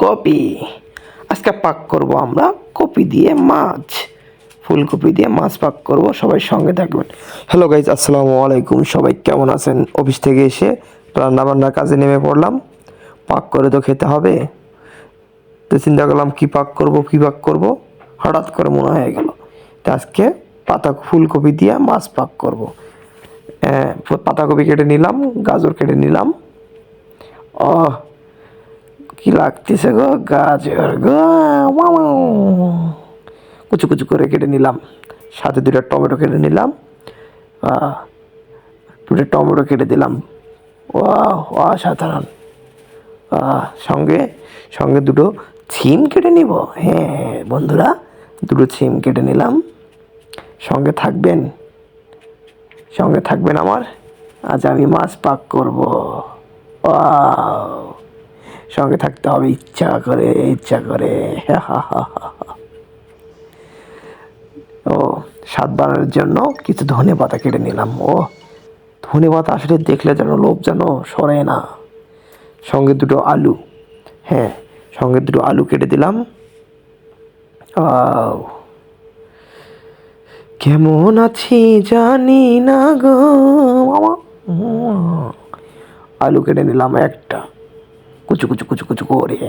Copy. আজকে পাক করব আমরা কপি দিয়ে মাছ, ফুলকপি দিয়ে মাছ পাক করব। সবাই সঙ্গে থাকবেন। হ্যালো গাইজ, আসসালামু আলাইকুম। সবাই কেমন আছেন? অফিস থেকে এসে রান্নাবান্নার কাজে নেমে পড়লাম। পাক করে তো খেতে হবে, তো চিন্তা করলাম কী পাক করব। হঠাৎ করে মনে হয়ে গেল তো আজকে ফুলকপি দিয়ে মাছ পাক করব। পাতাকপি কেটে নিলাম, গাজর কেটে নিলাম। ও কি লাগতেছে গো, গাজর গো, কুচু কুচু করে কেটে নিলাম। সাথে দুটো টমেটো কেটে নিলাম, দুটো টমেটো কেটে দিলাম। ও অসাধারণ। সঙ্গে সঙ্গে দুটো ছিম কেটে নিব। হ্যাঁ বন্ধুরা, দুটো ছিম কেটে নিলাম। সঙ্গে থাকবেন, সঙ্গে থাকবেন আমার। আজ আমি মাছ পাক করব। সঙ্গে থাকতে হবে ইচ্ছা করে, ইচ্ছা করে। ও স্বাদ বাড়ানোর জন্য কিছু ধনে পাতা কেটে নিলাম। ধনে পাতা আসলে দেখলে যেন লোভ যেন সরে না। সঙ্গে দুটো আলু, হ্যাঁ সঙ্গে দুটো আলু কেটে দিলাম। কেমন আছি জানি না গো মামা। আলু কেটে নিলাম একটা, কুচু কুচু কুচু কুচু করে।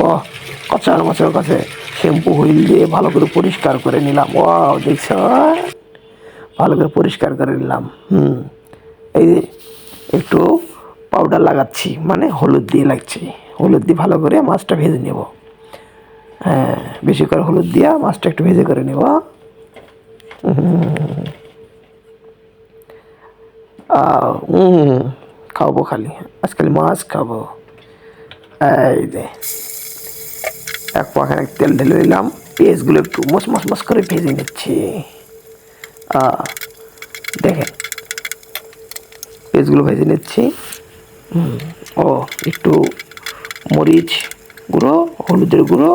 ও কচার মচার কাছে শ্যাম্পু হুইল দিয়ে ভালো করে পরিষ্কার করে নিলাম। দেখছ, ভালো করে পরিষ্কার করে নিলাম। এই যে একটু পাউডার লাগাচ্ছি, মানে হলুদ দিয়ে লাগছে। হলুদ দিয়ে ভালো করে মাছটা ভেজে নেব। হ্যাঁ, বেশি করে হলুদ দিয়ে মাছটা একটু ভেজে করে নেব। খাবো খালি, আজ খালি মাছ খাবো। এই যে এক পাখানে তেল ঢেলে নিলাম, পেঁয়াজগুলো একটু মশ মশ মশ করে ভেজে নিচ্ছি। দেখেন পেঁয়াজগুলো ভেজে নিচ্ছি। একটু মরিচ গুঁড়ো, হলুদের গুঁড়ো,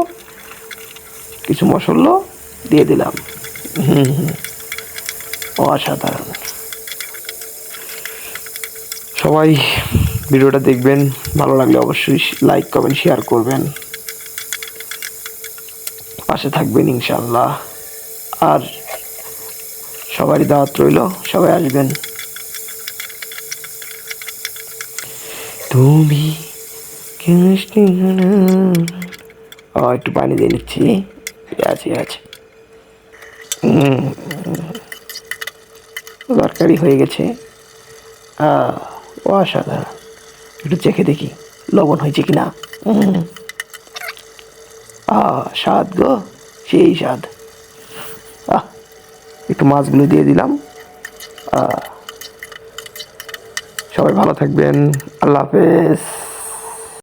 কিছু মশলা দিয়ে দিলাম। অসাধারণ। সবাই ভিডিওটা দেখবেন, ভালো লাগলে অবশ্যই লাইক কমেন্ট শেয়ার করবেন, পাশে থাকবেন ইনশাল্লাহ। আর সবারই দাওয়াত রইল, সবাই আসবেন। তুমি একটু পানি দিয়ে নিচ্ছি। আছে আছে, তরকারি হয়ে গেছে। অসাধারণ। একটু চেখে দেখি লবণ হয়েছে কিনা। স্বাদ গো, সেই স্বাদ। একটু মাছগুলো দিয়ে দিলাম। সবাই ভালো থাকবেন। আল্লাহ হাফেজ।